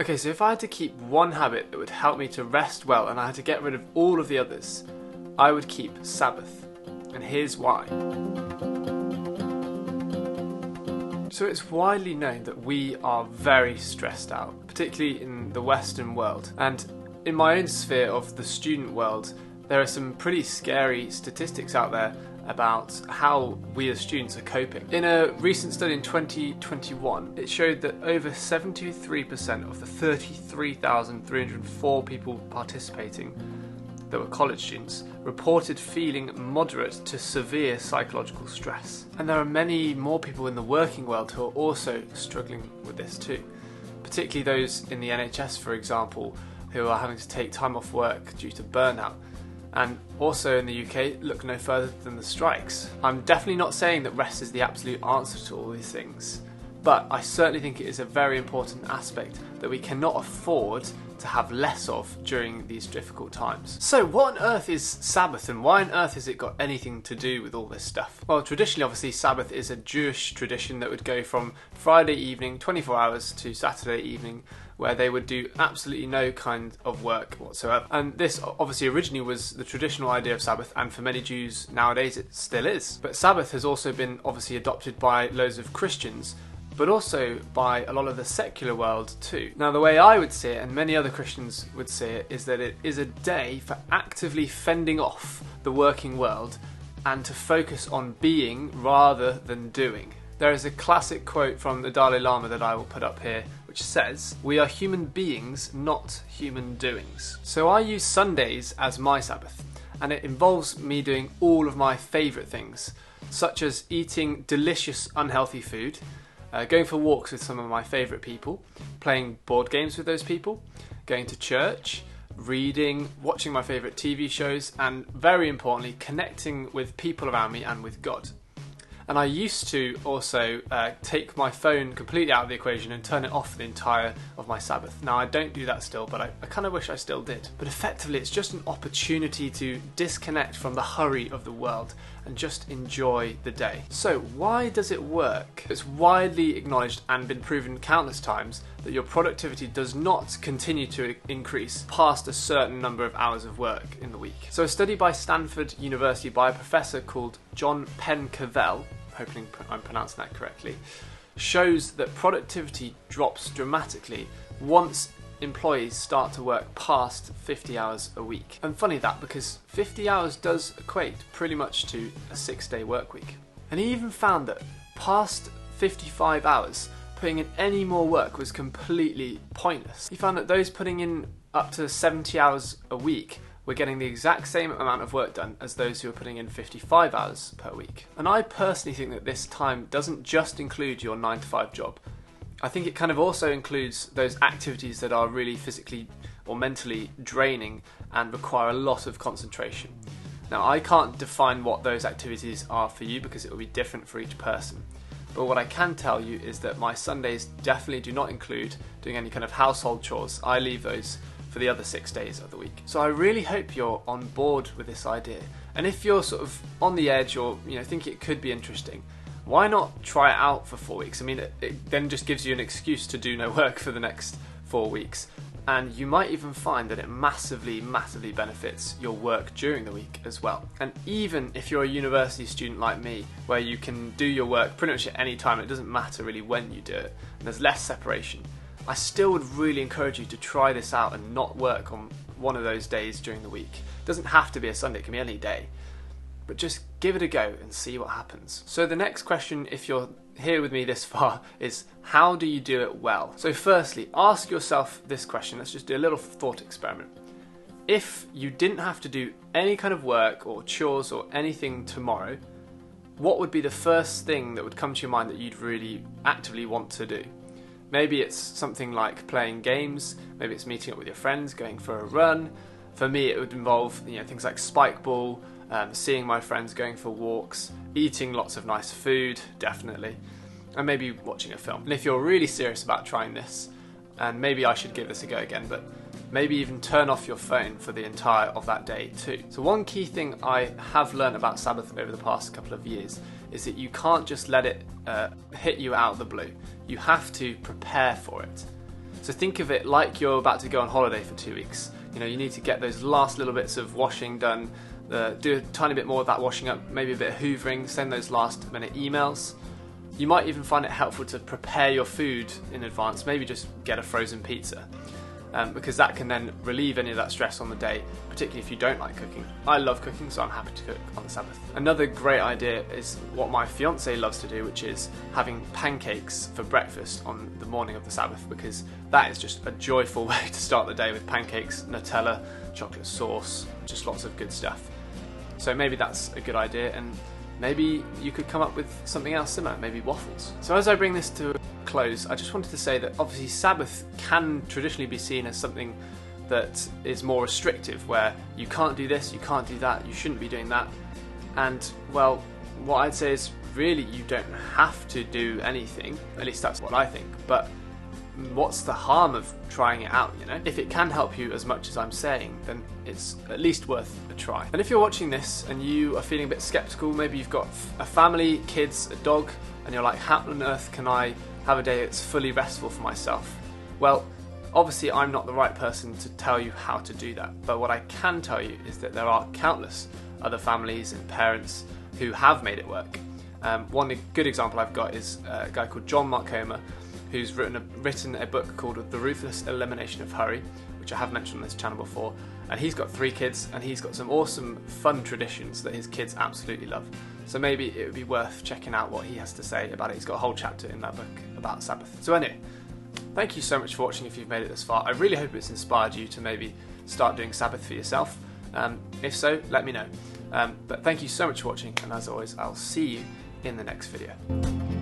Okay, so if I had to keep one habit that would help me to rest well and I had to get rid of all of the others, I would keep Sabbath. And here's why. So it's widely known that we are very stressed out, particularly in the Western world. And in my own sphere of the student world, there are some pretty scary statistics out there about how we as students are coping. In a recent study in 2021, it showed that over 73% of the 33,304 people participating that were college students reported feeling moderate to severe psychological stress. And there are many more people in the working world who are also struggling with this too, particularly those in the NHS, for example, who are having to take time off work due to burnout. And also in the UK, look no further than the strikes. I'm definitely not saying that rest is the absolute answer to all these things, but I certainly think it is a very important aspect that we cannot afford to have less of during these difficult times. So what on earth is Sabbath, and why on earth has it got anything to do with all this stuff? Well, traditionally, obviously, Sabbath is a Jewish tradition that would go from Friday evening, 24 hours, to Saturday evening, where they would do absolutely no kind of work whatsoever. And this obviously originally was the traditional idea of Sabbath, and for many Jews nowadays it still is. But Sabbath has also been obviously adopted by loads of Christians, but also by a lot of the secular world too. Now, the way I would see it, and many other Christians would see it, is that it is a day for actively fending off the working world and to focus on being rather than doing. There is a classic quote from the Dalai Lama that I will put up here, which says, "We are human beings, not human doings." So I use Sundays as my Sabbath, and it involves me doing all of my favourite things, such as eating delicious unhealthy food, going for walks with some of my favourite people, playing board games with those people, going to church, reading, watching my favourite TV shows, and very importantly, connecting with people around me and with God. And I used to also take my phone completely out of the equation and turn it off the entire of my Sabbath. Now, I don't do that still, but I kind of wish I still did. But effectively, it's just an opportunity to disconnect from the hurry of the world and just enjoy the day. So why does it work? It's widely acknowledged and been proven countless times that your productivity does not continue to increase past a certain number of hours of work in the week. So a study by Stanford University by a professor called John Penn-Cavell, hoping I'm pronouncing that correctly, shows that productivity drops dramatically once employees start to work past 50 hours a week. And funny that, because 50 hours does equate pretty much to a 6-day work week. And he even found that past 55 hours, putting in any more work was completely pointless. He found that those putting in up to 70 hours a week were getting the exact same amount of work done as those who are putting in 55 hours per week. And I personally think that this time doesn't just include your 9-to-5 job. I think it kind of also includes those activities that are really physically or mentally draining and require a lot of concentration. Now, I can't define what those activities are for you because it will be different for each person. But what I can tell you is that my Sundays definitely do not include doing any kind of household chores. I leave those for the other 6 days of the week. So I really hope you're on board with this idea. And if you're sort of on the edge or think it could be interesting, why not try it out for 4 weeks? I mean, it then just gives you an excuse to do no work for the next 4 weeks. And you might even find that it massively, massively benefits your work during the week as well. And even if you're a university student like me, where you can do your work pretty much at any time, it doesn't matter really when you do it, and there's less separation, I still would really encourage you to try this out and not work on one of those days during the week. It doesn't have to be a Sunday, it can be any day. But just give it a go and see what happens. So the next question, if you're here with me this far, is how do you do it well? So firstly, ask yourself this question. Let's just do a little thought experiment. If you didn't have to do any kind of work or chores or anything tomorrow, what would be the first thing that would come to your mind that you'd really actively want to do? Maybe it's something like playing games, maybe it's meeting up with your friends, going for a run. For me, it would involve things like spike ball, seeing my friends, going for walks, eating lots of nice food, definitely, and maybe watching a film. And if you're really serious about trying this, and maybe I should give this a go again, but maybe even turn off your phone for the entire of that day too. So one key thing I have learned about Sabbath over the past couple of years is that you can't just let it hit you out of the blue. You have to prepare for it. So think of it like you're about to go on holiday for 2 weeks. You know, you need to get those last little bits of washing done, do a tiny bit more of that washing up, maybe a bit of hoovering, send those last minute emails. You might even find it helpful to prepare your food in advance, maybe just get a frozen pizza. Because that can then relieve any of that stress on the day, particularly if you don't like cooking. I love cooking, so I'm happy to cook on the Sabbath. Another great idea is what my fiance loves to do, which is having pancakes for breakfast on the morning of the Sabbath, because that is just a joyful way to start the day with pancakes, Nutella, chocolate sauce, just lots of good stuff. So maybe that's a good idea, and maybe you could come up with something else similar, maybe waffles. So as I bring this to a close, I just wanted to say that obviously Sabbath can traditionally be seen as something that is more restrictive, where you can't do this, you can't do that, you shouldn't be doing that. And well, what I'd say is really you don't have to do anything, at least that's what I think, but what's the harm of trying it out, you know? If it can help you as much as I'm saying, then it's at least worth a try. And if you're watching this and you are feeling a bit skeptical, maybe you've got a family, kids, a dog, and you're like, how on earth can I have a day that's fully restful for myself? Well, obviously I'm not the right person to tell you how to do that, but what I can tell you is that there are countless other families and parents who have made it work. One good example I've got is a guy called John Marcoma, who's written a book called The Ruthless Elimination of Hurry, which I have mentioned on this channel before, and he's got 3 kids and he's got some awesome fun traditions that his kids absolutely love. So maybe it would be worth checking out what he has to say about it. He's got a whole chapter in that book about Sabbath. So anyway, thank you so much for watching if you've made it this far. I really hope it's inspired you to maybe start doing Sabbath for yourself. If so, let me know. But thank you so much for watching, and as always, I'll see you in the next video.